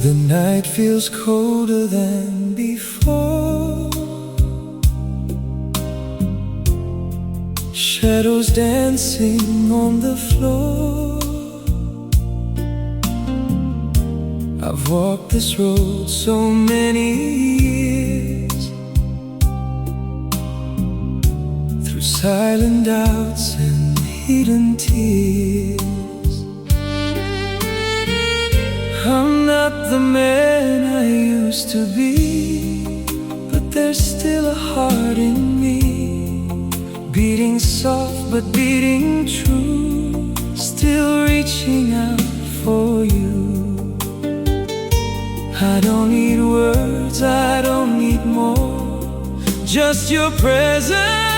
The night feels colder than before. Shadows dancing on the floor. I've walked this road so many years, through silent doubts and hidden tears. I'm not the man I used to be, but there's still a heart in me, beating soft but beating true, still reaching out for you. I don't need words, I don't need more, just your presence